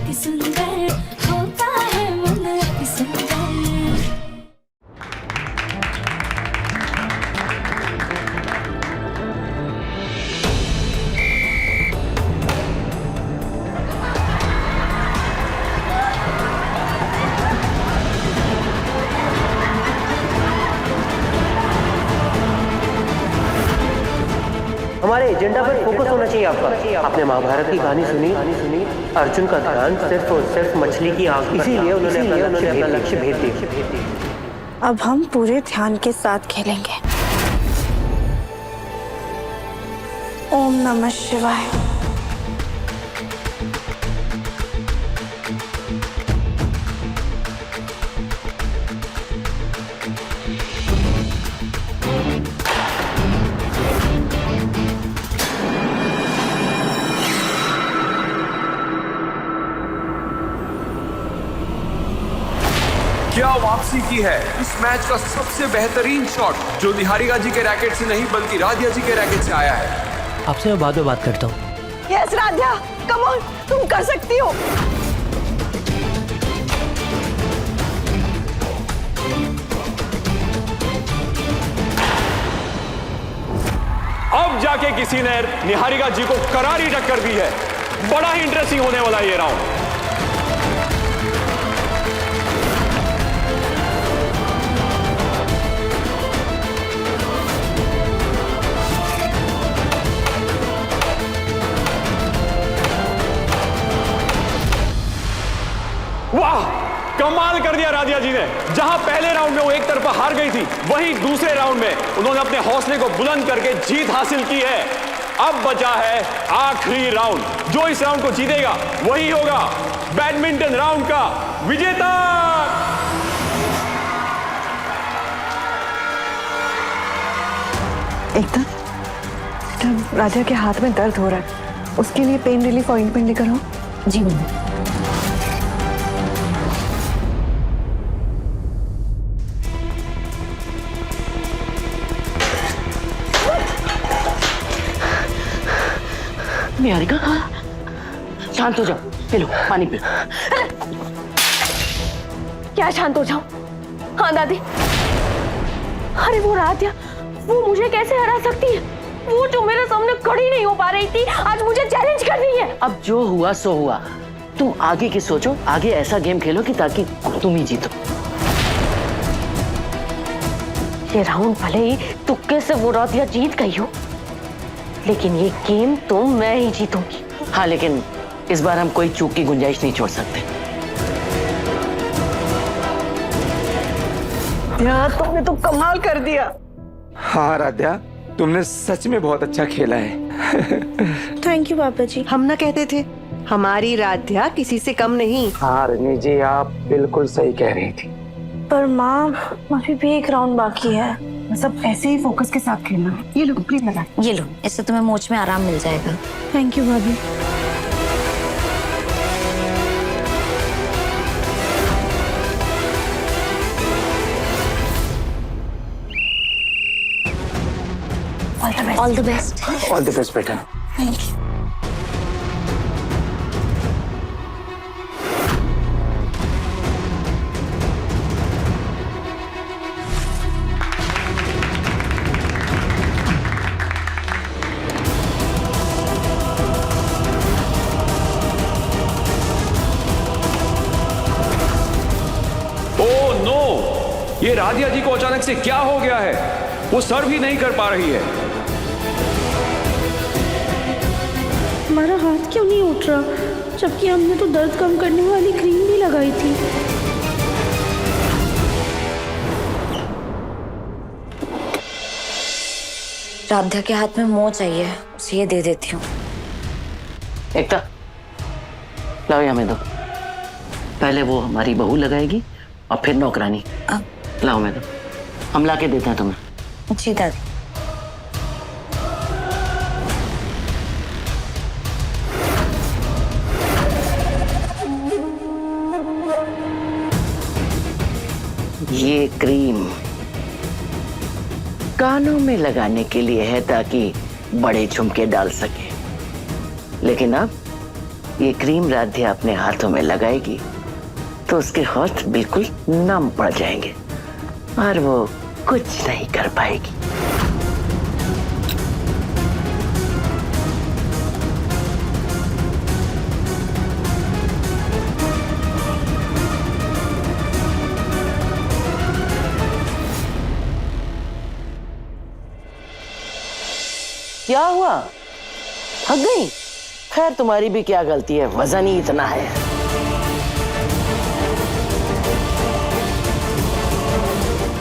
अति सुंदर होता है मन अति सुंदर। हमारे एजेंडा पर फोकस होना चाहिए आपका। आपने महाभारत की कहानी सुनी, अर्जुन का ध्यान सिर्फ और सिर्फ मछली की आंख, इसीलिए उन्होंने अपना लक्ष्य भेद दिया। अब हम पूरे ध्यान के साथ खेलेंगे। ओम नमः शिवाय। क्या वापसी की है इस मैच का सबसे बेहतरीन शॉट, जो निहारिका जी के रैकेट से नहीं बल्कि राधिया जी के रैकेट से आया है। आपसे मैं बाद में बात करता हूँ। यस राधिया, कम ऑन, तुम कर सकती हो। अब जाके किसी ने निहारिका जी को करारी टक्कर दी है। बड़ा ही इंटरेस्टिंग होने वाला ये राउंड। वाह, कमाल कर दिया राधिया जी ने। जहां पहले राउंड में वो एक तरफा हार गई थी, वहीं दूसरे राउंड में उन्होंने अपने हौसले को बुलंद करके जीत हासिल की है। अब बचा है आखिरी राउंड। जो इस राउंड को जीतेगा वही होगा बैडमिंटन राउंड का विजेता। एकदम राधिया के हाथ में दर्द हो रहा है, उसके लिए पेन रिलीफ ऑइंटमेंट लेकर आओ। जी मम्मी। निहारिका, शांत हो जाओ, पी लो पानी पी लो। क्या शांत हो जाओ? हाँ दादी, अरे वो राधिया, वो मुझे कैसे हरा सकती है? वो जो मेरे सामने खड़ी नहीं हो पा रही थी, आज मुझे चैलेंज कर रही है। अब जो हुआ सो हुआ, तुम आगे की सोचो। आगे ऐसा गेम खेलो कि ताकि तुम ही जीतो। ये राउंड भले ही तुक्के से वो राधिया जीत गई हो, लेकिन ये गेम तो मैं ही जीतूंगी। हाँ, लेकिन इस बार हम कोई चूक की गुंजाइश नहीं छोड़ सकते। यार तुमने तो कमाल कर दिया। हाँ राध्या, तुमने सच में बहुत अच्छा खेला है। थैंक यू पापा जी। हम ना कहते थे हमारी राध्या किसी से कम नहीं। हाँ रजनी जी, आप बिल्कुल सही कह रही थी। पर माँ, अभी भी एक राउंड बाकी है। सब ऐसे ही फोकस के साथ खेलना। ये लो क्रीम लगा। ये लो, इससे तुम्हें मोच में आराम मिल जाएगा। थैंक यू भाभी। All the best. All the best बेटा। Thank you. ओह नो, ये राधिया जी को अचानक से क्या हो गया है? वो सर्व ही नहीं कर पा रही है। हमारा हाथ क्यों नहीं उठ रहा, जबकि हमने तो दर्द कम करने वाली क्रीम भी लगाई थी। राधिया के हाथ में मोच आई है, उसे ये दे देती हूँ। एकता, लाओ यहाँ में दो। पहले वो हमारी बहू लगाएगी और फिर नौकरानी। लाओ मैं दो, हम ला के देते हैं तुम्हें। जी दादी। ये क्रीम कानों में लगाने के लिए है ताकि बड़े झुमके डाल सके, लेकिन अब ये क्रीम राध्या अपने हाथों में लगाएगी तो उसके हाथ बिल्कुल नम पड़ जाएंगे और वो कुछ नहीं कर पाएगी। क्या हुआ? थक गई? खैर तुम्हारी भी क्या गलती है, वजन ही इतना है।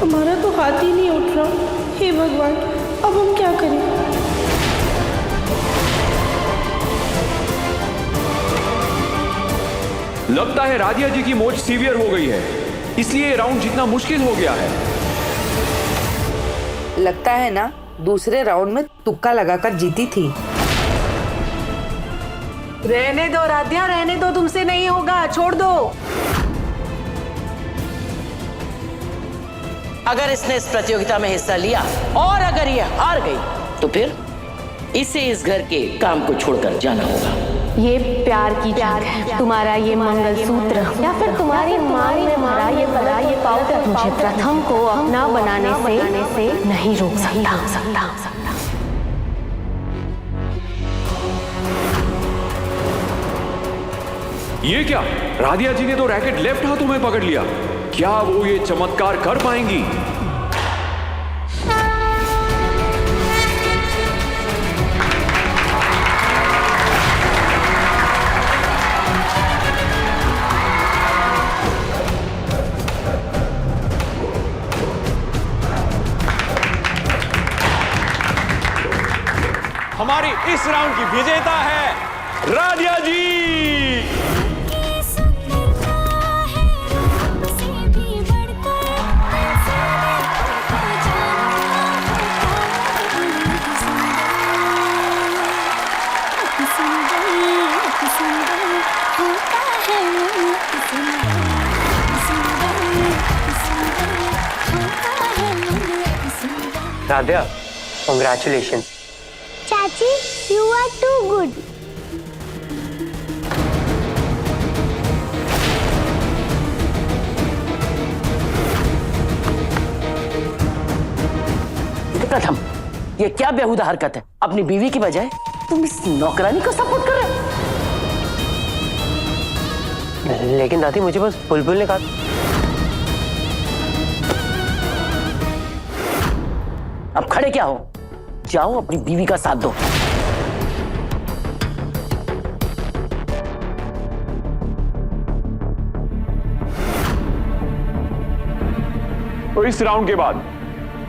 हमारा तो हाथ ही नहीं उठ रहा। हे भगवान, अब हम क्या करें? लगता है राधिया जी की मोच सीवियर हो गई है, इसलिए राउंड जीतना मुश्किल हो गया है। लगता है ना दूसरे राउंड में तुक्का लगाकर जीती थी। रहने दो राध्या, रहने दो, तुमसे नहीं होगा, छोड़ दो। अगर इसने इस प्रतियोगिता में हिस्सा लिया और अगर ये हार गई तो फिर इसे इस घर के काम को छोड़कर जाना होगा। ये प्यार की जंग है। तुम्हारा ये मंगलसूत्र या फिर तुम्हारी मांग में भरा ये पाउडर मुझे प्रथम को अपना बनाने से नहीं रोक सकता। ये क्या? राधिया जी ने तो रैकेट लेफ्ट हाथों में पकड़ लिया। क्या वो ये चमत्कार कर पाएंगी? हमारी इस राउंड की विजेता है राधिया जी। राधिया, congratulations. चाची, you are too good. प्रथम, ये क्या बेहुदा हरकत है? अपनी बीवी की बजाय तुम इस नौकरानी को सपोर्ट कर रहे हो। लेकिन दादी, मुझे बस बुलबुल ने कहा। अब खड़े क्या हो? जाओ अपनी बीवी का साथ दो। तो इस राउंड के बाद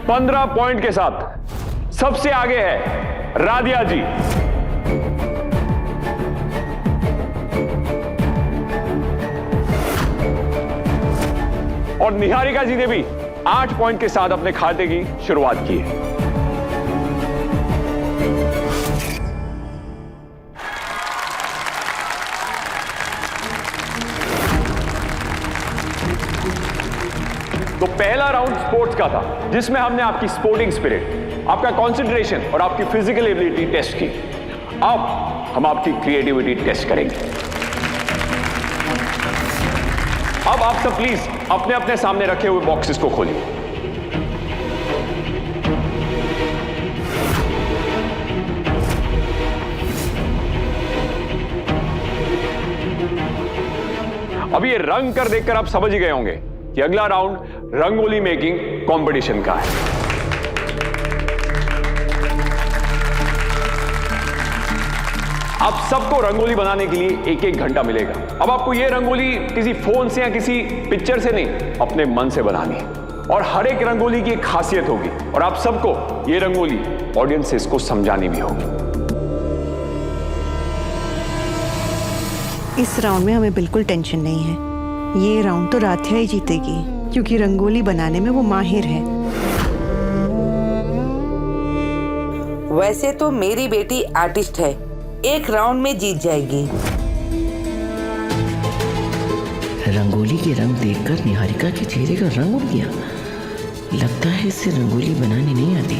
15 पॉइंट के साथ सबसे आगे है राधिया जी। और निहारिका जी ने भी 8 पॉइंट के साथ अपने खाते की शुरुआत की है। तो पहला राउंड स्पोर्ट्स का था, जिसमें हमने आपकी स्पोर्टिंग स्पिरिट, आपका कंसंट्रेशन और आपकी फिजिकल एबिलिटी टेस्ट की। अब हम आपकी क्रिएटिविटी टेस्ट करेंगे। अब आप सब प्लीज अपने अपने सामने रखे हुए बॉक्सेस को खोलिए। अब ये रंग कर देखकर आप समझ ही गए होंगे कि अगला राउंड रंगोली मेकिंग कंपटीशन का है। आप सबको रंगोली बनाने के लिए 1-1 घंटा मिलेगा। अब आपको यह रंगोली किसी फोन से या किसी पिक्चर से नहीं, अपने मन से बनानी है। और हर एक रंगोली की एक खासियत होगी और आप सबको यह रंगोली ऑडियंसेस को समझानी भी होगी। इस राउंड में हमें बिल्कुल टेंशन नहीं है। ये राउंड तो राधिया ही जीतेगी, क्योंकि रंगोली बनाने में वो माहिर है। वैसे तो मेरी बेटी आर्टिस्ट है, एक राउंड में जीत जाएगी। रंगोली के रंग देखकर निहारिका के चेहरे का रंग उड़ गया। लगता है इसे रंगोली बनानी नहीं आती।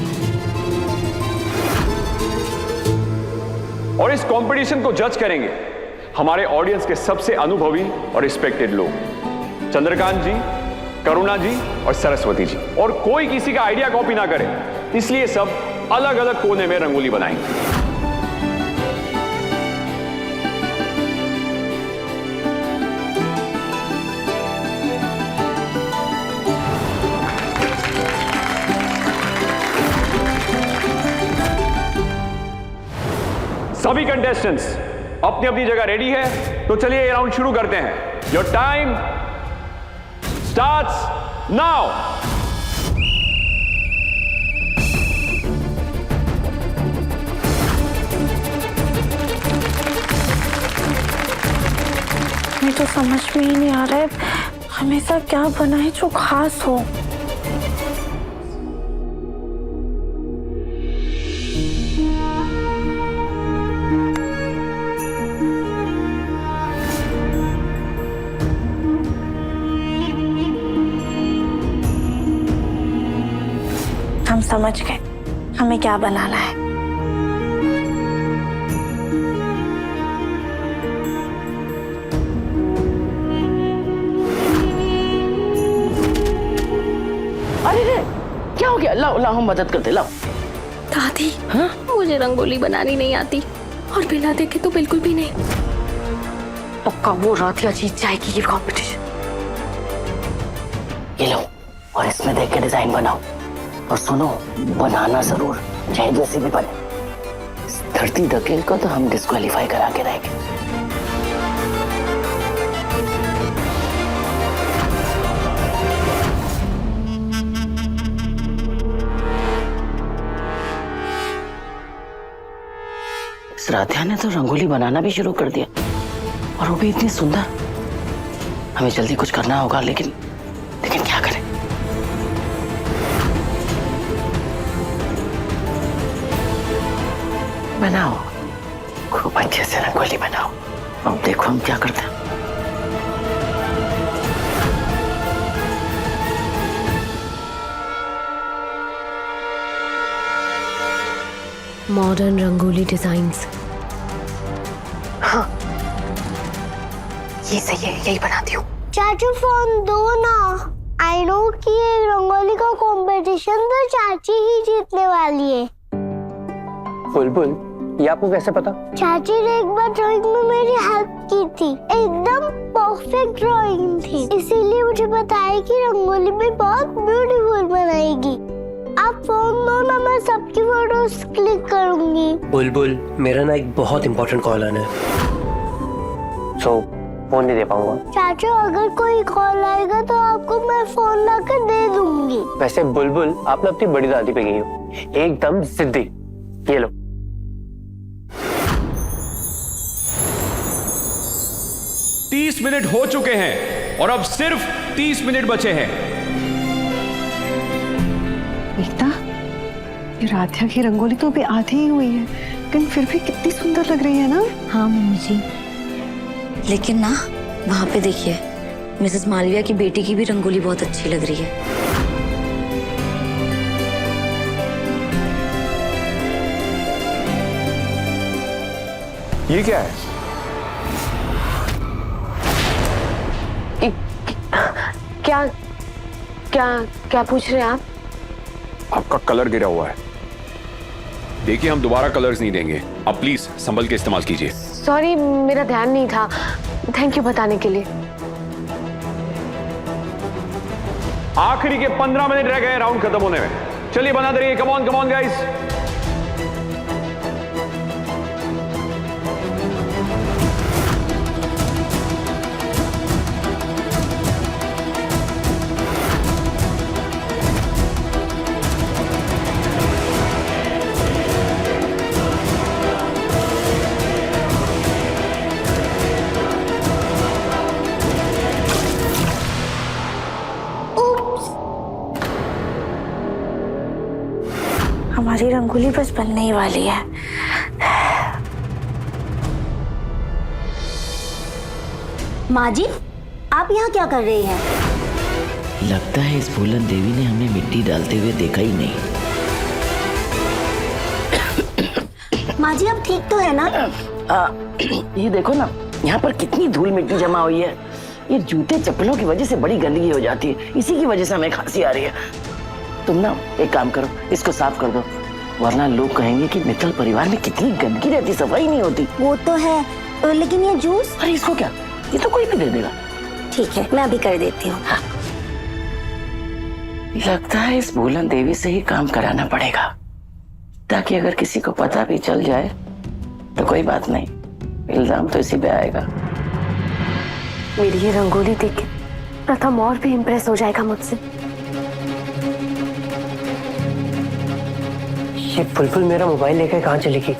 और इस कंपटीशन को जज करेंगे हमारे ऑडियंस के सबसे अनुभवी और रिस्पेक्टेड लोग, चंद्रकांत जी, करुणा जी और सरस्वती जी। और कोई किसी का आइडिया कॉपी ना करे, इसलिए सब अलग अलग कोने में रंगोली बनाएंगे। सभी कंटेस्टेंट्स अपनी अपनी जगह रेडी है, तो चलिए ये राउंड शुरू करते हैं। Your time starts now. मुझे तो समझ में ही नहीं आ रहा है हमेशा क्या बनाए जो खास हो। हम समझ गए हमें क्या बनाना है। अरे रे, क्या हो गया? लाओ लाओ, हम मदद करते, लाओ। दादी, मुझे रंगोली बनानी नहीं आती और बिना देखे तो बिल्कुल भी नहीं। पक्का वो राधिया जीत जाएगी ये कॉम्पिटिशन। ये लो, और इसमें देख के डिजाइन बनाओ। और सुनो, बनाना जरूर, चाहे जैसे भी बने। इस धरती धकेल को तो हम डिस्क्वालीफाई करा के रहेंगे। इस राधिया ने तो रंगोली बनाना भी शुरू कर दिया, और वो भी इतनी सुंदर। हमें जल्दी कुछ करना होगा, लेकिन क्या करें? बनाओ, खूब अच्छे से रंगोली बनाओ। अब देखो हम क्या करते हैं। Modern rangoli designs. हाँ, ये सही है, यही बनाती हूँ। चाचू फोन दो ना। आई नो कि ये रंगोली का कंपटीशन तो चाची ही जीतने वाली है। बुलबुल, ये आपको कैसे पता? चाची ने एक बार ड्राइंग में मेरी हेल्प की थी, एकदम परफेक्ट ड्राइंग थी, इसीलिए मुझे बताया कि रंगोली भी बहुत ब्यूटीफुल बनाएगी। आप फोन दो ना, मैं सबकी फोटोज क्लिक करूंगी। बुलबुल, मेरा ना एक बहुत इंपॉर्टेंट कॉल आना है, सो फोन नहीं दे पाऊंगा। चाचू, अगर कोई कॉल आएगा तो आपको मैं फोन लाकर दे दूंगी। वैसे बुलबुल, आप ना अपनी बड़ी दादी पे गई हो, एकदम जिद्दी। ये लो। तीस मिनट हो चुके हैं और अब सिर्फ 30 मिनट बचे हैं। एकता, ये राधिया की रंगोली तो अभी आधी ही हुई है, लेकिन फिर भी कितनी सुंदर लग रही है ना। हाँ मम्मी जी, लेकिन ना वहाँ पे देखिए, मिसेस मालविया की बेटी की भी रंगोली बहुत अच्छी लग रही है। ये क्या है? क्या क्या क्या पूछ रहे हैं आप? आपका कलर गिरा हुआ है। देखिए, हम दोबारा कलर्स नहीं देंगे, आप प्लीज संभल के इस्तेमाल कीजिए। सॉरी, मेरा ध्यान नहीं था। थैंक यू बताने के लिए। आखिरी के 15 मिनट रह गए राउंड खत्म होने में। चलिए बनाते रहिए, कम ऑन गाइस। हमारी रंगोली बस बनने ही वाली है। माँ जी, आप यहाँ क्या कर रही हैं? लगता है इस फूलन देवी ने हमें मिट्टी डालते हुए देखा ही नहीं। माँ जी, आप ठीक तो है ना? ये देखो ना, यहाँ पर कितनी धूल मिट्टी जमा हुई है। ये जूते चप्पलों की वजह से बड़ी गंदगी हो जाती है, इसी की वजह से हमें खांसी आ रही है। तुम ना एक काम करो, इसको साफ कर दो, वरना लोग कहेंगे कि मित्तल परिवार में कितनी गंदगी रहती, सफाई नहीं होती। वो तो है, लेकिन ये जूस? अरे इसको क्या, ये तो कोई भी दे देगा। ठीक है, मैं अभी कर देती हूँ। हाँ। लगता है इस भूलन देवी से ही काम कराना पड़ेगा, ताकि अगर किसी को पता भी चल जाए तो कोई बात नहीं, इल्जाम तो इसी पे आएगा। मेरी ये रंगोली देख के प्रथम और भी इम्प्रेस हो जाएगा मुझसे। ये बुलबुल मेरा मोबाइल लेकर कहाँ चली गई?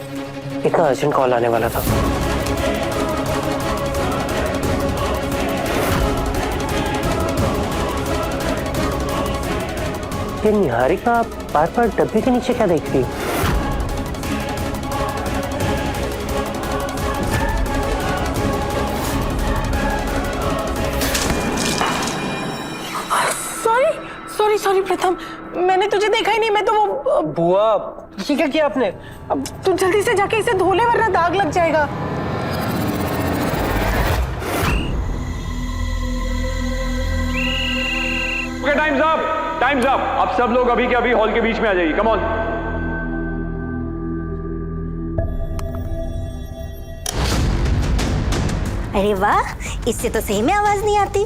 इतना अर्जेंट कॉल आने वाला था। ये निहारिका बार बार डब्बे के नीचे क्या देख रही है? सॉरी प्रथम, मैंने तुझे देखा ही नहीं। मैं तो वो बुआ, ये क्या किया आपने? अब तू जल्दी से जाके इसे धो ले, वरना दाग लग जाएगा। Okay, times up. अब सब लोग अभी के अभी हॉल के बीच में आ जाइए, कम ऑन। अरे वाह, इससे तो सही में आवाज नहीं आती।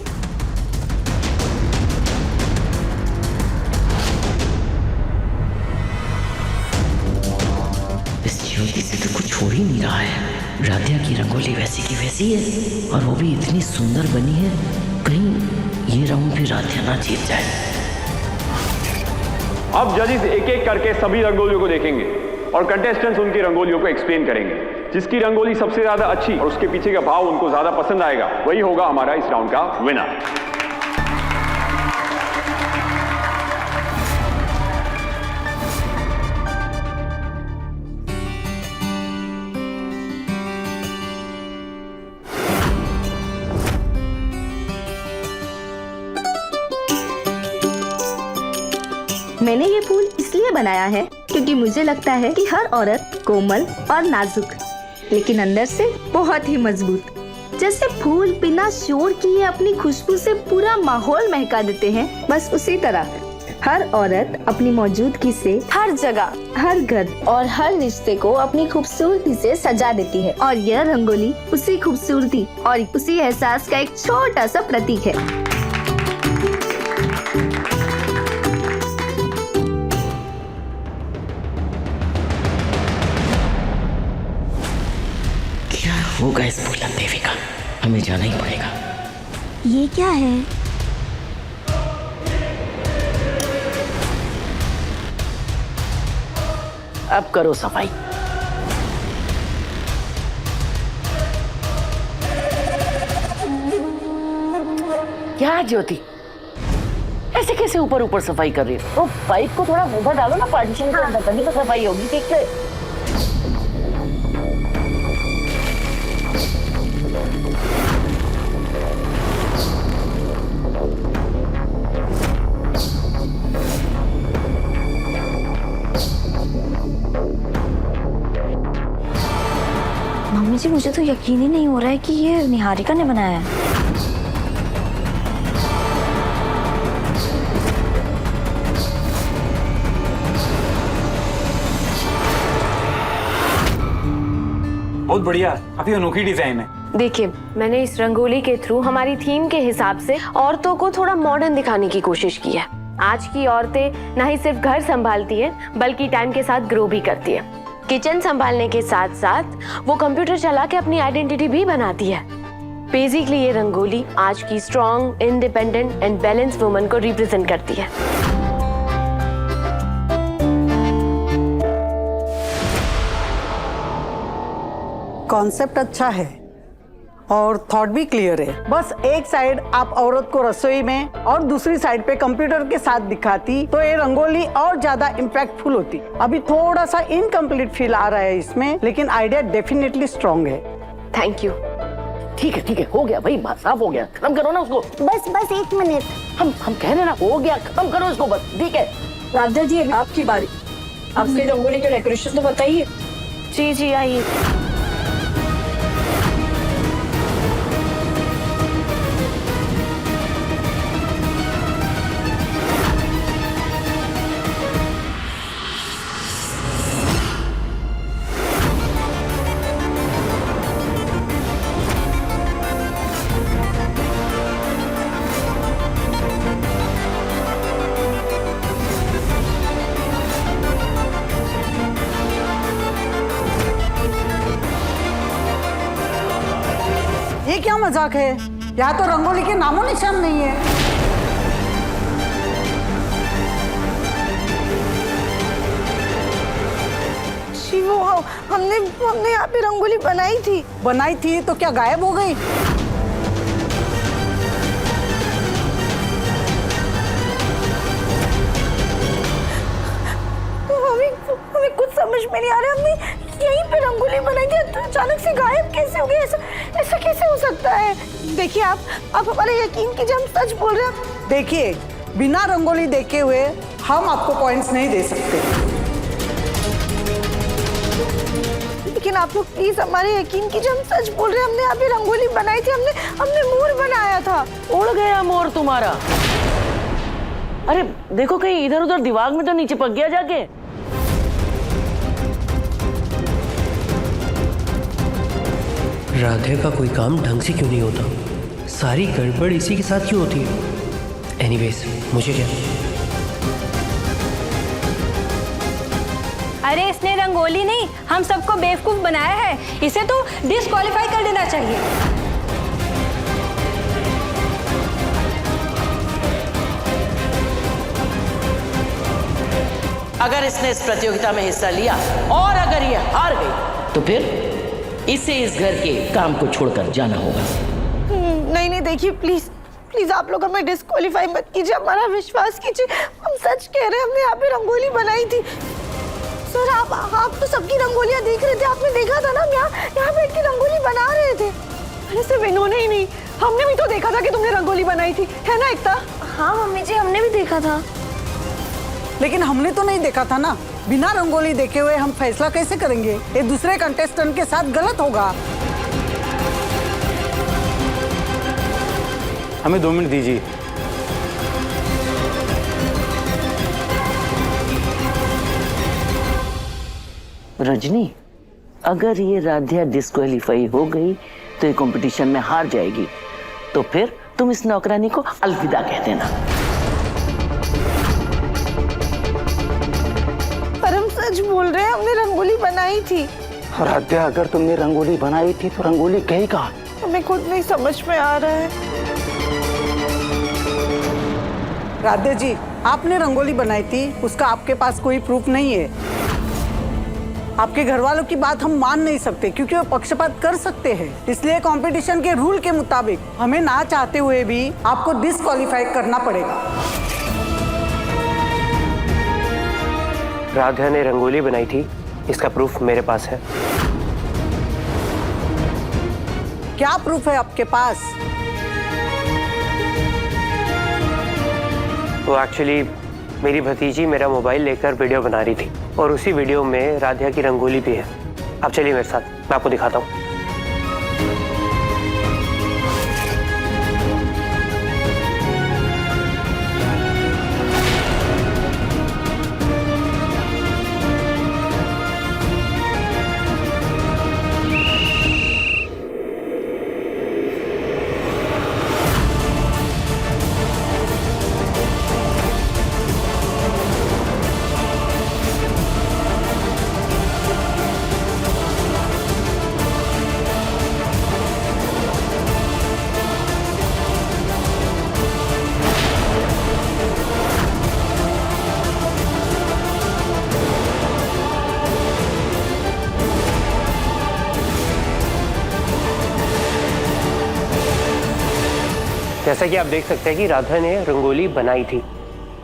ज्योति से तो कुछ हो ही नहीं रहा है। राधिया की रंगोली वैसी की वैसी है, और वो भी इतनी सुंदर बनी है। कहीं ये राउंड भी राधिया ना जीत जाए। अब जजेस एक एक करके सभी रंगोलियों को देखेंगे और कंटेस्टेंट्स उनकी रंगोलियों को एक्सप्लेन करेंगे। जिसकी रंगोली सबसे ज्यादा अच्छी और उसके पीछे का भाव उनको ज्यादा पसंद आएगा, वही होगा हमारा इस राउंड का विनर। मैंने ये फूल इसलिए बनाया है क्योंकि मुझे लगता है कि हर औरत कोमल और नाजुक, लेकिन अंदर से बहुत ही मजबूत। जैसे फूल बिना शोर किए अपनी खुशबू से पूरा माहौल महका देते हैं, बस उसी तरह हर औरत अपनी मौजूदगी से हर जगह, हर घर और हर रिश्ते को अपनी खूबसूरती से सजा देती है। और यह रंगोली उसी खूबसूरती और उसी एहसास का एक छोटा सा प्रतीक है। होगा इस भूलन देवी का, हमें जाना ही पड़ेगा। ये क्या है? अब करो सफाई। क्या ज्योति, ऐसे कैसे ऊपर ऊपर सफाई कर रही है? तो पाइप को थोड़ा ऊपर डालो ना पार्टीशन के अंदर, तभी तो सफाई होगी। ठीक है, मम्मी जी, मुझे तो यकीन ही नहीं हो रहा है कि ये निहारिका ने बनाया है। बहुत बढ़िया, काफी अनोखी डिजाइन है। देखिए, मैंने इस रंगोली के थ्रू हमारी थीम के हिसाब से औरतों को थोड़ा मॉडर्न दिखाने की कोशिश की है। आज की औरतें न ही सिर्फ घर संभालती हैं, बल्कि टाइम के साथ ग्रो भी करती है। किचन संभालने के साथ साथ वो कंप्यूटर चला के अपनी आइडेंटिटी भी बनाती है। बेसिकली ये रंगोली आज की strong, independent and balance woman को रिप्रेजेंट करती है। कॉन्सेप्ट अच्छा है और थॉट भी क्लियर है। बस एक साइड आप औरत को रसोई में और दूसरी साइड पे कंप्यूटर के साथ दिखाती तो ये रंगोली और ज्यादा इम्पैक्टफुल होती। अभी थोड़ा सा इनकम्प्लीट फील आ रहा है इसमें, लेकिन आइडिया डेफिनेटली स्ट्रॉन्ग है। Thank you. ठीक है, हो गया भाई, साफ हो गया, खत्म करो ना उसको। बस 1 मिनट। हम कह रहे ना, हो गया, खत्म करो इसको बस। ठीक है राधा जी, आपकी बारी। आपके रंगोली का डेकोरेशन तो बताइए। जी आइए। मजाक है? यहाँ तो रंगोली के नामो निशान नहीं है। वो हमने यहाँ पे रंगोली बनाई थी तो क्या गायब हो गई? हमें कुछ समझ में नहीं आ रहा। हमने यहीं पे रंगोली बनाई थी तो अचानक से गायब कैसे हो गई? ऐसा कैसे हो सकता है? देखिए आप हमारे यकीन कीजिए, हम सच बोल रहे हैं। देखिए, बिना रंगोली देखे हुए हम आपको पॉइंट्स नहीं दे सकते। लेकिन आप लोग प्लीज हमारे यकीन कीजिए, हम सच बोल रहे हैं। हमने यहाँ पे रंगोली बनाई थी, हमने मोर बनाया था। उड़ गया मोर तुम्हारा? अरे देखो, कहीं इधर उधर दीवार में तो नहीं चिपक गया जाके? राधे का कोई काम ढंग से क्यों नहीं होता? सारी गड़बड़ इसी के साथ क्यों होती है? एनीवेज, मुझे क्या? अरे इसने रंगोली नहीं, हम सबको बेवकूफ बनाया है। इसे तो डिस्क्वालीफाई कर देना चाहिए। अगर इसने इस प्रतियोगिता में हिस्सा लिया और अगर ये हार गई तो फिर इसे इस घर के काम को छोड़कर जाना होगा। नहीं देखिए, प्लीज आप लोग हमें डिस्क्वालीफाई मत कीजिए, हमारा विश्वास कीजिए। हम सच कह रहे हैं, हमने यहाँ पे रंगोली बनाई थी। सर आप तो सबकी रंगोलियाँ देख रहे थे, आपने देखा था ना, हम यहाँ बैठ के रंगोली बना रहे थे। अरे सिर्फ इन्होंने ही नहीं, हमने भी तो देखा था कि तुमने रंगोली बनाई थी, है ना एकता? हाँ मम्मी जी, हमने भी देखा था। लेकिन हमने तो नहीं देखा था ना। बिना रंगोली देखे हुए हम फैसला कैसे करेंगे? ये दूसरे कंटेस्टेंट के साथ गलत होगा। हमें 2 मिनट दीजिए। रजनी, अगर ये राध्या डिस्क्वालीफाई हो गई तो ये कंपटीशन में हार जाएगी, तो फिर तुम इस नौकरानी को अलविदा कह देना। पर हम सच बोल रहे हैं, हमने रंगोली बनाई थी। राध्या, अगर तुमने रंगोली बनाई थी तो रंगोली कहीं कहाँ? हमें खुद नहीं समझ में आ रहा है। राधे जी, आपने रंगोली बनाई थी, उसका आपके पास कोई प्रूफ नहीं है। आपके घर वालों की बात हम मान नहीं सकते क्योंकि वो पक्षपात कर सकते हैं। इसलिए कंपटीशन के रूल के मुताबिक हमें ना चाहते हुए भी आपको डिस्क्वालीफाई करना पड़ेगा। राधा ने रंगोली बनाई थी, इसका प्रूफ मेरे पास है। क्या प्रूफ है आपके पास? तो एक्चुअली मेरी भतीजी मेरा मोबाइल लेकर वीडियो बना रही थी और उसी वीडियो में राधिया की रंगोली भी है। आप चलिए मेरे साथ, मैं आपको दिखाता हूँ। जैसा कि आप देख सकते हैं कि राधा ने रंगोली बनाई थी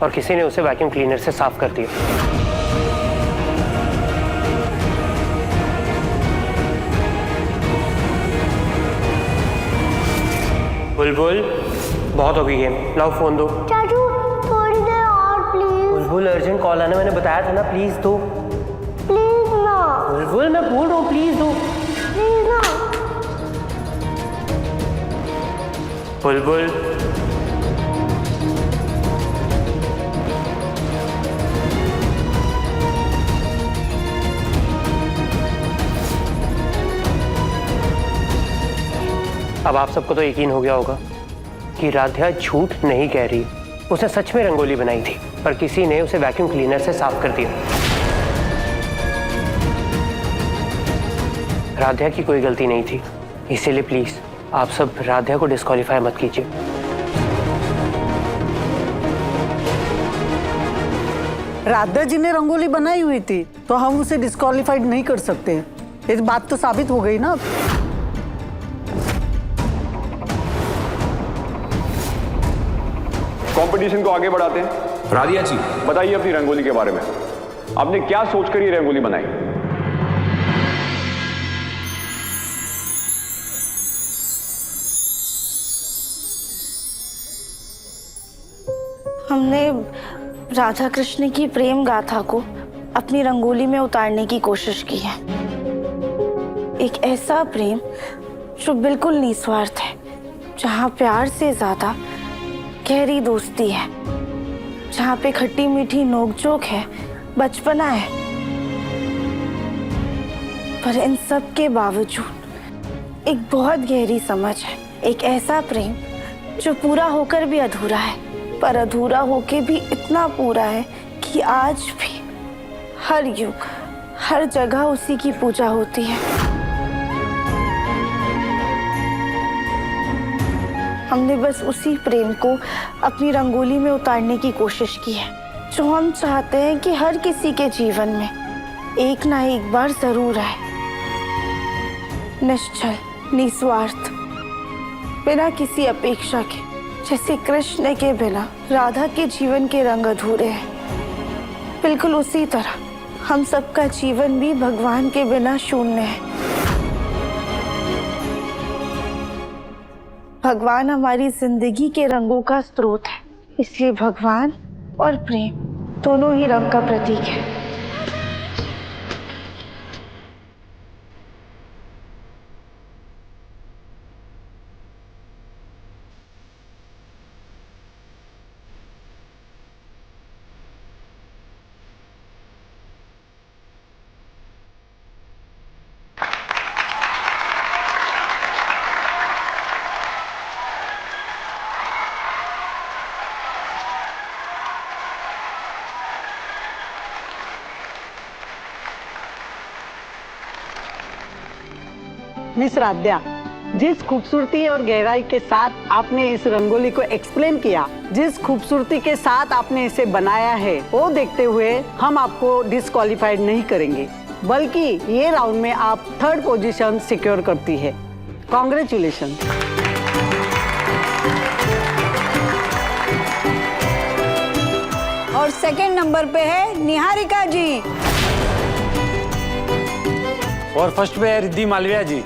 और किसी ने उसे वैक्यूम क्लीनर से साफ कर दिया। बुलबुल, बहुत हो गई गेम, लाओ फोन दो। चाचू थोड़ी देर और प्लीज। बुलबुल, अर्जेंट कॉल आना, मैंने बताया था ना, प्लीज दो। प्लीज ना। बुलबुल, मैं बोल रहा हूँ प्लीज दो। प्लीज ना। बुलबुल, अब आप सबको तो यकीन हो गया होगा कि राधा झूठ नहीं कह रही। उसने सच में रंगोली बनाई थी पर किसी ने उसे वैक्यूम क्लीनर से साफ कर दिया। राधा की कोई गलती नहीं थी, इसीलिए प्लीज आप सब राध्या को डिस्क्वालीफाई मत कीजिए। राधा जी ने रंगोली बनाई हुई थी तो हम उसे डिस्क्वालीफाइड नहीं कर सकते। इस बात तो साबित हो गई ना। कंपटीशन को आगे बढ़ाते हैं। राधिया जी, बताइए अपनी रंगोली के बारे में। आपने क्या सोचकर ये रंगोली बनाई? हमने राधा कृष्ण की प्रेम गाथा को अपनी रंगोली में उतारने की कोशिश की है। एक ऐसा प्रेम जो बिल्कुल निस्वार्थ है, जहाँ प्यार से ज्यादा गहरी दोस्ती है, जहाँ पे खट्टी मीठी नोकझोंक है, बचपना है। पर इन सब के बावजूद एक बहुत गहरी समझ है। एक ऐसा प्रेम जो पूरा होकर भी अधूरा है, पर अधूरा होके भी इतना पूरा है कि आज भी हर युग हर जगह उसी की पूजा होती है। हमने बस उसी प्रेम को अपनी रंगोली में उतारने की कोशिश की है, जो हम चाहते हैं कि हर किसी के जीवन में एक ना एक बार जरूर आए। निश्चल, निस्वार्थ, बिना किसी अपेक्षा के, जैसे कृष्ण के बिना राधा के जीवन के रंग अधूरे हैं। बिल्कुल उसी तरह हम सबका जीवन भी भगवान के बिना शून्य है। भगवान हमारी जिंदगी के रंगों का स्रोत है, इसलिए भगवान और प्रेम दोनों ही रंग का प्रतीक है। मिस राध्या, जिस खूबसूरती और गहराई के साथ आपने इस रंगोली को एक्सप्लेन किया, जिस खूबसूरती के साथ आपने इसे बनाया है, वो देखते हुए हम आपको डिस्क्वालीफाइड नहीं करेंगे, बल्कि ये राउंड में आप 3rd पोजीशन सिक्योर करती है। कॉन्ग्रेचुलेशन। और 2nd नंबर पे है निहारिका जी। और फर्स्ट पे है रिद्धि मालविया जी।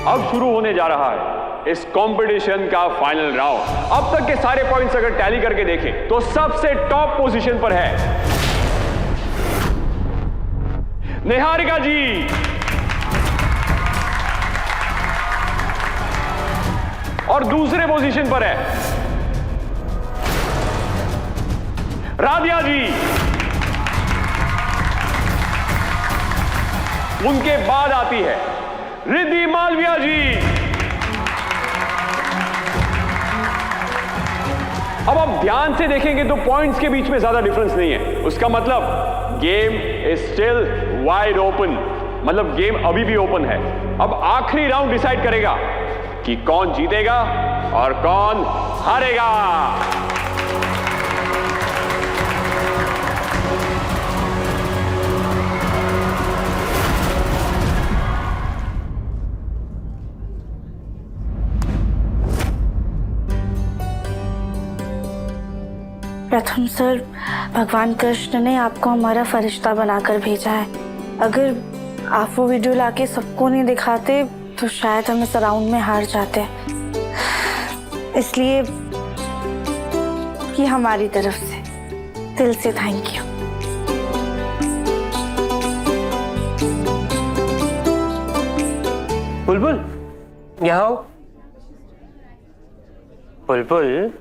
अब शुरू होने जा रहा है इस कंपटीशन का फाइनल राउंड। अब तक के सारे पॉइंट्स अगर टैली करके देखें तो सबसे टॉप पोजीशन पर है निहारिका जी। और दूसरे पोजीशन पर है राधिया जी। उनके बाद आती है रिद्धि मालविया जी। अब आप ध्यान से देखेंगे तो पॉइंट्स के बीच में ज्यादा डिफरेंस नहीं है। उसका मतलब game is still wide open, मतलब गेम अभी भी ओपन है। अब आखिरी राउंड डिसाइड करेगा कि कौन जीतेगा और कौन हारेगा। प्रथम सर, भगवान कृष्ण ने आपको हमारा फरिश्ता बनाकर भेजा है। अगर आप वो वीडियो लाके सबको नहीं दिखाते तो शायद हम इस राउंड में हार जाते। इसलिए ये हमारी तरफ से दिल से थैंक यू। बुलबुल, यहाँ आओ। बुलबुल,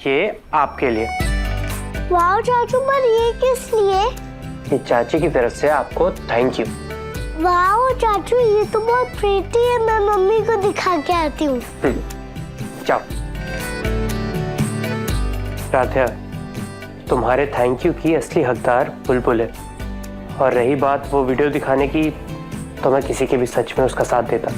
ये आपके लिए। वाह चाचू, पर ये किस लिए? ये चाची की तरफ से आपको थैंक यू। वाह चाचू, ये तो बहुत प्रीटी है। मैं मम्मी को दिखा के आती हूँ। जाओ। राधिया, तुम्हारे थैंक यू की असली हकदार बुलबुल है। और रही बात वो वीडियो दिखाने की, तो मैं किसी के भी सच में उसका साथ देता।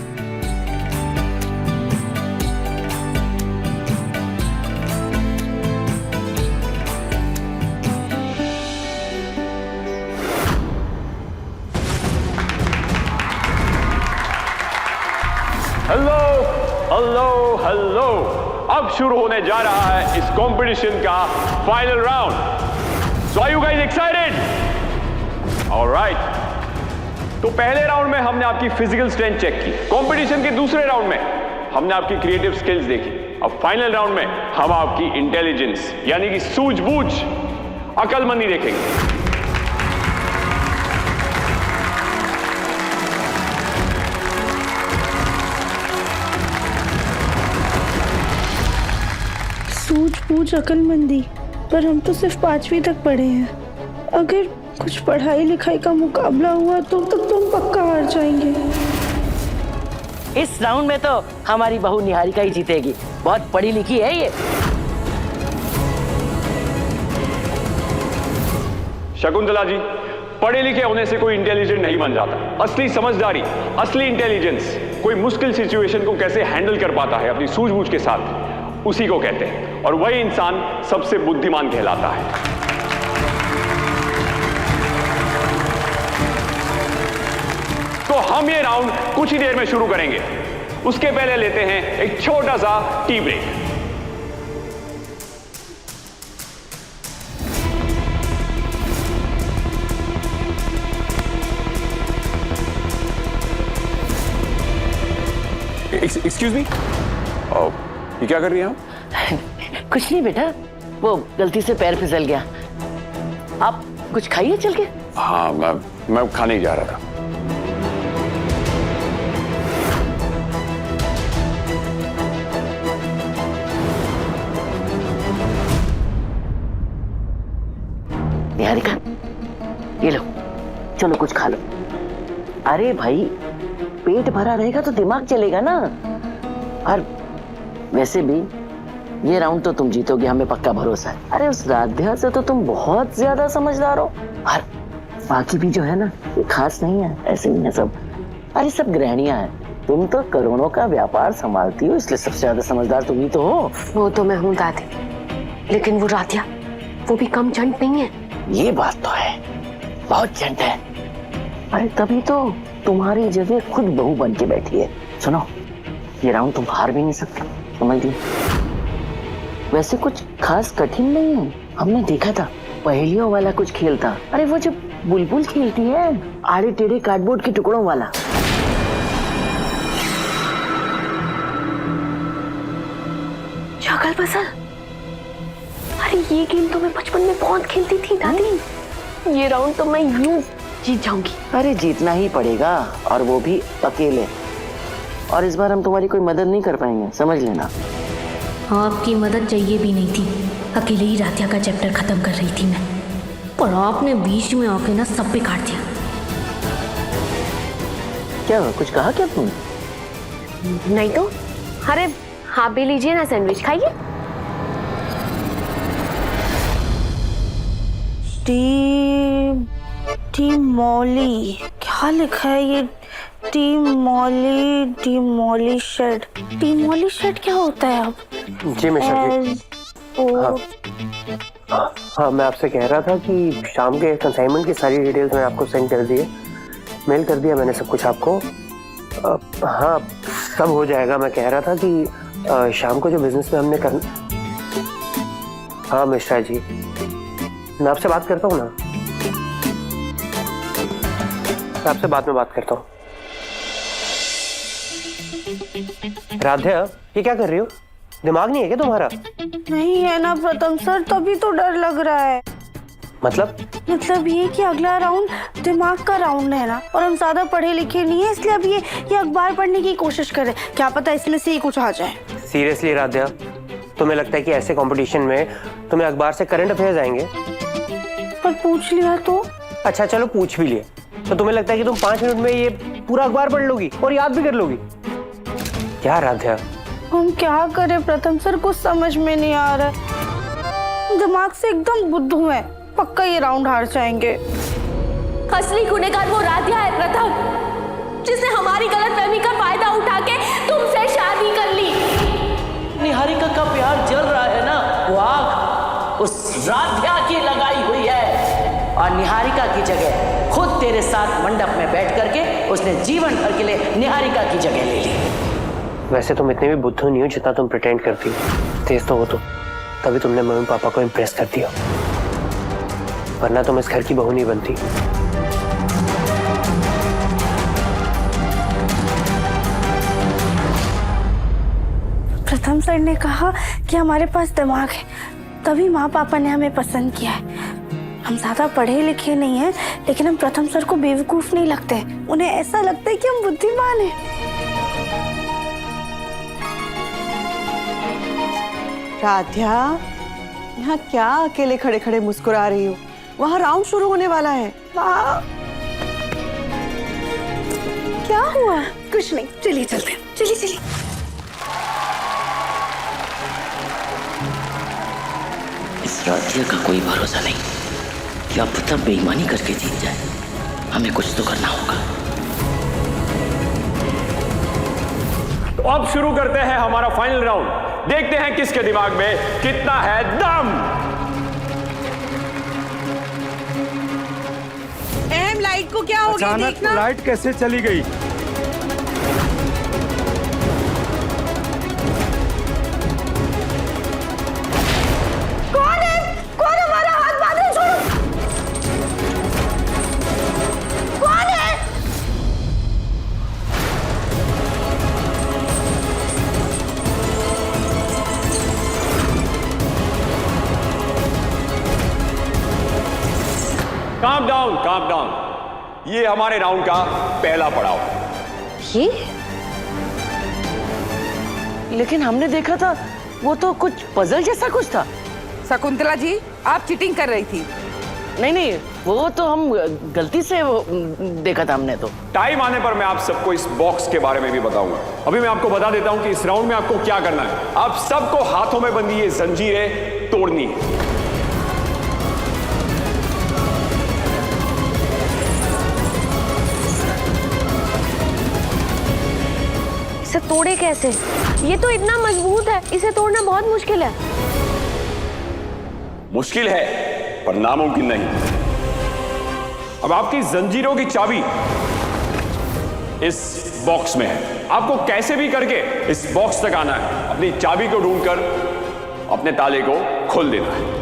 हेलो हेलो हेलो, अब शुरू होने जा रहा है इस कंपटीशन का final round. So are you guys excited? Alright, तो पहले राउंड में हमने आपकी फिजिकल स्ट्रेंथ चेक की। कंपटीशन के दूसरे राउंड में हमने आपकी क्रिएटिव स्किल्स देखी। अब फाइनल राउंड में हम आपकी इंटेलिजेंस यानी कि सूझबूझ, अकलमंदी देखेंगे। सूझबूझ, अकलमंदी, पर हम तो सिर्फ 5वीं तक पढ़े हैं। अगर कुछ पढ़ाई लिखाई का मुकाबला हुआ तो हम पक्का हार जाएंगे। इस राउंड में तो हमारी बहू निहारिका ही जीतेगी, बहुत पढ़ी लिखी है ये। शकुंतला जी, पढ़े लिखे होने से कोई इंटेलिजेंट नहीं बन जाता। असली समझदारी, असली इंटेलिजेंस कोई मुश्किल सिचुएशन को कैसे हैंडल कर पाता है अपनी सूझबूझ के साथ, उसी को कहते हैं, और वही इंसान सबसे बुद्धिमान कहलाता है। तो हम ये राउंड कुछ ही देर में शुरू करेंगे। उसके पहले लेते हैं एक छोटा सा टी ब्रेक। एक्सक्यूज मी, ये क्या कर रही हैं आप? कुछ नहीं बेटा, वो गलती से पैर फिसल गया। आप कुछ खाइए चल के। हाँ, मैं खाने ही जा रहा था। निहारिका, ये लो, चलो कुछ खा लो। अरे भाई, पेट भरा रहेगा तो दिमाग चलेगा ना। और वैसे भी ये राउंड तो तुम जीतोगे, हमें पक्का भरोसा है। अरे उस राध्या से तो तुम बहुत ज्यादा समझदार हो, और बाकी भी जो है ना, ये खास नहीं है, ऐसे ही है सब। अरे सब गृहणियां हैं, तुम तो करोड़ों का व्यापार संभालती हो, इसलिए सबसे ज्यादा समझदार तुम ही तो हो। वो तो मैं हूँ दादी, लेकिन वो राधिया, वो भी कम झंड नहीं है। ये बात तो है, बहुत झंड है। अरे तभी तो तुम्हारी जगह खुद बहू बन के बैठी है। सुनो, ये राउंड तुम हार भी नहीं सकते, समझ ली। वैसे कुछ खास कठिन नहीं है, हमने देखा था पहेलियों वाला कुछ खेल था। अरे वो जब बुलबुल खेलती है, आड़े टेढ़े कार्डबोर्ड के टुकड़ों वाला। चगल बसल, अरे ये गेम तो मैं बचपन में बहुत खेलती थी दादी। ये राउंड तो मैं यूं जीत जाऊंगी। अरे जीतना ही पड़ेगा, और वो भी अकेले। और इस बार हम तुम्हारी कोई मदद नहीं कर पाएंगे, समझ लेना। आपकी मदद चाहिए भी नहीं थी, अकेले ही राधिया का चैप्टर खत्म कर रही थी मैं, पर आपने बीच में आके ना सब पे काट दिया। क्या हुआ, कुछ कहा क्या तुम? नहीं तो। अरे आप भी लीजिए ना, सैंडविच खाइए। डिमोली, क्या लिखा है ये? डिमोलिशेड। डिमोलिशेड क्या होता है अब? जी मिस्टर जी। हाँ, मैं आपसे कह रहा था कि शाम के कंसाइनमेंट की सारी डिटेल्स मैंने आपको सेंड कर दी है, मेल कर दिया मैंने सब कुछ आपको। हाँ, सब हो जाएगा। मैं कह रहा था कि शाम को जो बिजनेस में हमने करना। हाँ मिश्रा जी, मैं आपसे बात करता हूँ ना, मैं आपसे बाद में बात करता हूँ। राध्या, ये क्या कर रही हो? दिमाग नहीं है क्या तुम्हारा? नहीं है ना प्रथम सर, तभी तो डर लग रहा है। मतलब ये कि अगला राउंड दिमाग का राउंड है ना, और हम ज्यादा पढ़े लिखे नहीं है, इसलिए अब ये अखबार पढ़ने की कोशिश करें, क्या पता इसमें से ही कुछ आ जाए। सीरियसली राध्या, तुम्हें लगता है कि ऐसे कंपटीशन में तुम्हें अखबार से करंट अफेयर्स आएंगे? पर पूछ लिया तो? अच्छा चलो, पूछ भी लिए तो तुम्हें लगता है कि तुम 5 मिनट में ये पूरा अखबार पढ़ लोगी और याद भी कर लोगी? क्या राध्या, हम क्या करें प्रथम सर, कुछ समझ में नहीं आ रहा है। दिमाग से एकदम बुद्धू है, पक्का ये राउंड हार जाएंगे। असली गुनहगार वो राधिया है प्रथम। जिसने हमारी गलतफहमी का फायदा उठा के तुमसे शादी कर ली। निहारिका का प्यार जल रहा है ना, वो आग उस राध्या की लगाई हुई है, और निहारिका की जगह खुद तेरे साथ मंडप में बैठ करके उसने जीवन भर के लिए निहारिका की जगह ले ली। वैसे तुम इतने भी बुद्धू नहीं हो जितना तुम प्रिटेंड करती हो। तेज तो हो तुम, तभी तुमने मम्मी पापा को इम्प्रेस कर दिया, वरना तुम इस घर की बहू नहीं बनती। प्रथम सर ने कहा कि हमारे पास दिमाग है, तभी माँ पापा ने हमें पसंद किया है। हम ज्यादा पढ़े लिखे नहीं हैं, लेकिन हम प्रथम सर को बेवकूफ नहीं लगते। उन्हें ऐसा लगता है कि हम बुद्धिमान हैं। राध्या, यहाँ क्या अकेले खड़े खड़े मुस्कुरा रही हो? वहाँ राउंड शुरू होने वाला है। क्या हुआ? कुछ नहीं, चलिए चलते हैं, चलिए चलिए। इस राध्या का कोई भरोसा नहीं, क्या पता बेईमानी करके जीत जाए। हमें कुछ तो करना होगा। तो अब शुरू करते हैं हमारा फाइनल राउंड। देखते हैं किसके दिमाग में कितना है दम। अहम लाइट को क्या हो गया देखना। लाइट कैसे चली गई? कौन हमारा हाथ बांधे? छोड़ो। कौन है? Calm down. ये हमारे राउंड का पहला पड़ाव। ये? लेकिन हमने देखा था वो तो कुछ पजल जैसा कुछ था। शकुंतला जी, आप चीटिंग कर रही थी। नहीं, वो तो हम गलती से वो देखा था हमने तो। टाइम आने पर मैं आप सबको इस बॉक्स के बारे में भी बताऊंगा। अभी मैं आपको बता देता हूं कि इस राउंड में आपको क्या करना है। आप सबको हाथों में बंधी ये जंजीरें तोड़नी है। इसे तोड़े कैसे? ये तो इतना मजबूत है, इसे तोड़ना बहुत मुश्किल है। मुश्किल है पर नामुमकिन नहीं। अब आपकी जंजीरों की चाबी इस बॉक्स में है। आपको कैसे भी करके इस बॉक्स तक आना है। अपनी चाबी को ढूंढकर अपने ताले को खोल देना है।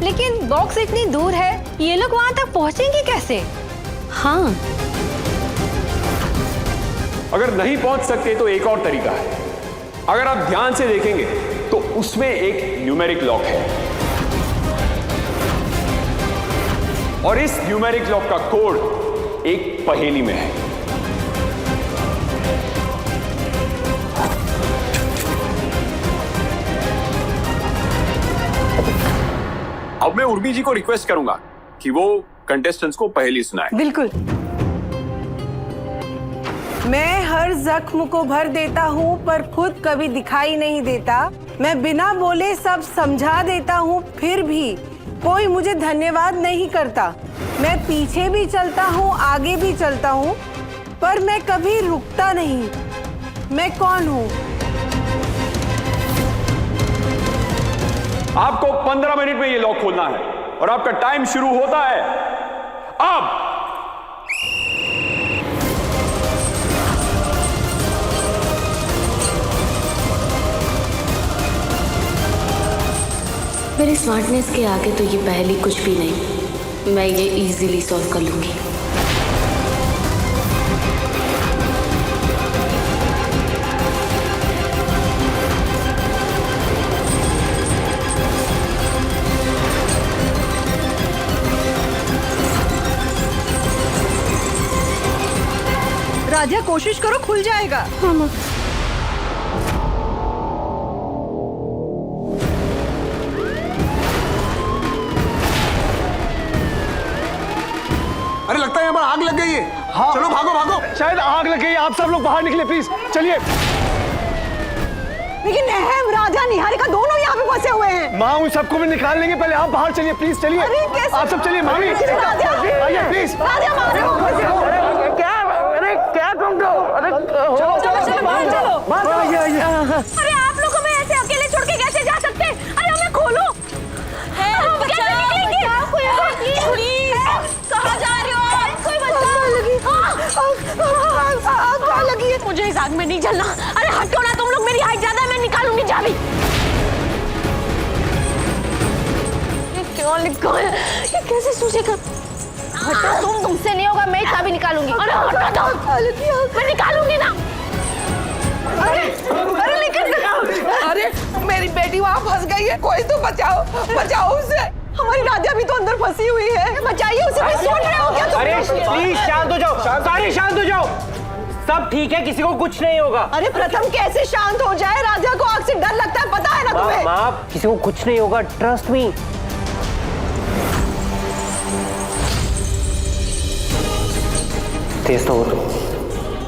लेकिन बॉक्स इतनी दूर है, ये लोग वहां तक पहुंचेंगे कैसे? हाँ, अगर नहीं पहुंच सकते तो एक और तरीका है। अगर आप ध्यान से देखेंगे तो उसमें एक न्यूमेरिक लॉक है, और इस न्यूमेरिक लॉक का कोड एक पहेली में है। अब मैं उर्मी जी को रिक्वेस्ट करूंगा कि वो कंटेस्टेंट्स को पहेली सुनाए। बिल्कुल। मैं हर जख्म को भर देता हूँ पर खुद कभी दिखाई नहीं देता। मैं बिना बोले सब समझा देता हूँ, फिर भी कोई मुझे धन्यवाद नहीं करता। मैं पीछे भी चलता हूँ, आगे भी चलता हूँ, पर मैं कभी रुकता नहीं। मैं कौन हूँ? आपको 15 मिनट में ये लॉक खोलना है और आपका टाइम शुरू होता है अब। मेरी स्मार्टनेस के आगे तो ये पहेली कुछ भी नहीं। मैं ये इजीली सॉल्व कर लूंगी। राजा, कोशिश करो, खुल जाएगा। हाँ माँ। अरे लगता है यहाँ पर आग लग गई है। हाँ। चलो भागो भागो। शायद आग लग गई है। आप सब लोग बाहर निकले प्लीज। चलिए। लेकिन अहम, राजा, निहारिका दोनों यहाँ पे फंसे हुए हैं। माँ उन सबको भी निकाल लेंगे, पहले आप बाहर चलिए प्लीज, चलिए आप सब चलिए। मामी आइए प्लीज। क्या तुम तो अरे आप लोग हमें ऐसे अकेले छोड़ के कैसे जा सकते हैं? अरे हमें खोलो। कहाँ जा रहे हो आप? कोई आग लगी है। मुझे इस आग में नहीं जलना। अरे हटो ना तुम लोग, मेरी हाइट ज्यादा है, मैं निकालूंगी चाबी। ये क्यों लिखा है? ये कैसे सूझेगा? हटो तुमसे नहीं होगा, मैं चाबी निकालूंगी। अरे हटो तो, मैं निकालूंगी ना। अरे लेकिन अरे मेरी बेटी वहाँ फंस गई है, कोई तो बचाओ, बचाओ उसे। हमारी राधिया भी तो अंदर फंसी हुई है, बचाइए उसे। मैं सुन रहे हो क्या तुम? अरे प्लीज शांत हो जाओ, सारे शांत हो जाओ। सब ठीक है, किसी को कुछ नहीं होगा। अरे प्रथम कैसे शांत हो जाए? राधिया को आग से डर लगता है, पता है ना तुम्हें? माँ किसी को कुछ नहीं होगा, ट्रस्ट मी। तेज तो हो तुम,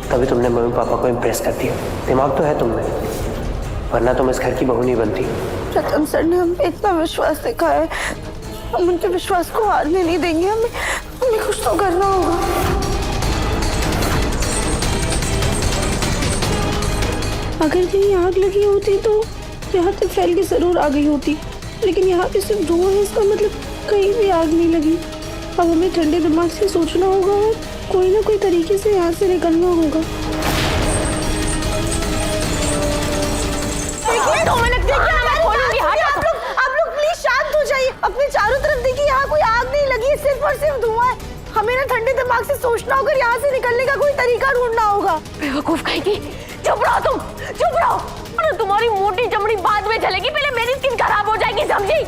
तभी तुमने मम्मी पापा को इम्प्रेस कर दिया। दिमाग तो है तुम में, वरना तुम इस घर की बहू नहीं बनती। प्रथम सर ने हम पे इतना विश्वास दिखाया है, हम उनके विश्वास को हारने नहीं देंगे। हमें कुछ तो करना होगा। अगर कहीं आग लगी होती तो यहाँ तक फैल के जरूर आ गई होती, लेकिन यहाँ पे सिर्फ धुआं है, इसका मतलब कहीं भी आग नहीं लगी। अब हमें ठंडे दिमाग से सोचना होगा और कोई ना कोई तरीके से यहाँ से निकलना होगा। आप लोग प्लीज शांत हो जाइए। अपने चारों तरफ देखिए, यहाँ कोई आग नहीं लगी है, सिर्फ और सिर्फ धुआं है। हमें ना ठंडे दिमाग से सोचना होगा, यहाँ से निकलने का कोई तरीका ढूंढना होगा। बेवकूफ कहेगी। चुप रहो तुम, चुप रहो। अरे तुम्हारी मोटी चमड़ी बाद में जलेगी, पहले मेरी स्किन खराब हो जाएगी, समझी?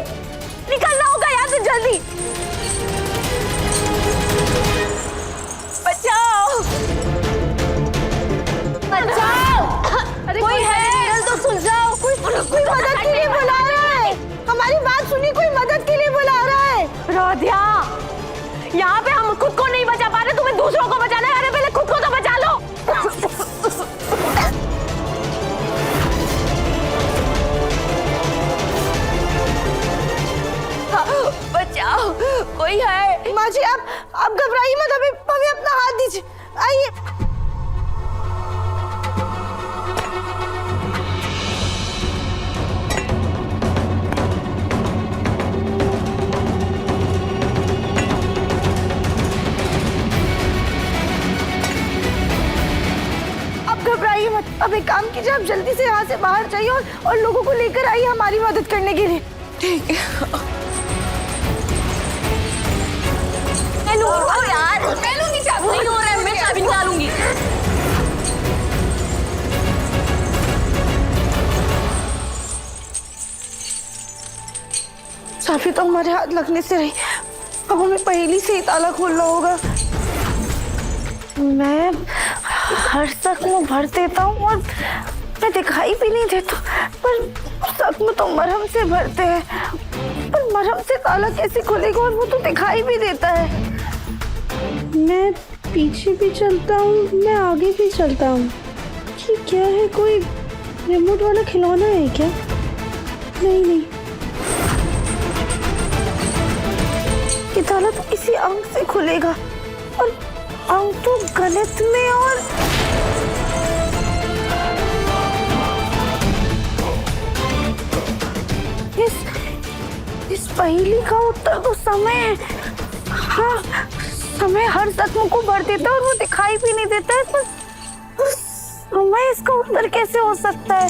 निकलना होगा यहाँ से जल्दी। बचाओ, बचाओ। अरे कोई है तो सुलझाओ। कोई मदद के लिए बुला रहा है। हमारी बात सुनिए, कोई मदद के लिए बुला रहा है। राधिया, यहाँ पे हम खुद को नहीं बचा पा रहे, तुम्हें दूसरों को बचाना है। अरे पहले खुद को तो बचा लो। बचाओ, कोई है? माँ जी आप घबराइए मत, हमें अपना हाथ दीजिए। आइए। अब घबराइए मत, अब एक काम कीजिए, आप जल्दी से यहाँ से बाहर जाइए और लोगों को लेकर आइए हमारी मदद करने के लिए। ठीक है। यार, मैं लूंगी चाबी। नहीं हो रहा है, मैं चाबी निकालूंगी। चाबी तो हमारे हाथ लगने से रही, अब हमें पहले से ही ताला खोलना होगा। मैं हर जख्म भर देता हूँ और मैं दिखाई भी नहीं देता, पर जख्म तो मरहम से भरते हैं, पर मरहम से ताला कैसे खुलेगा? और वो तो दिखाई भी देता है। मैं पीछे भी चलता हूँ, मैं आगे भी चलता हूँ। ये क्या है, कोई रिमोट वाला खिलौना है क्या? नहीं, ये ताला तो किसी अंक से खुलेगा, और अंक तो गलत में। और इस पहेली का उत्तर तो समय है। हाँ, समय हर जख्म को भर देता है और वो दिखाई भी नहीं देता है, तो समय इसका उत्तर कैसे हो सकता है?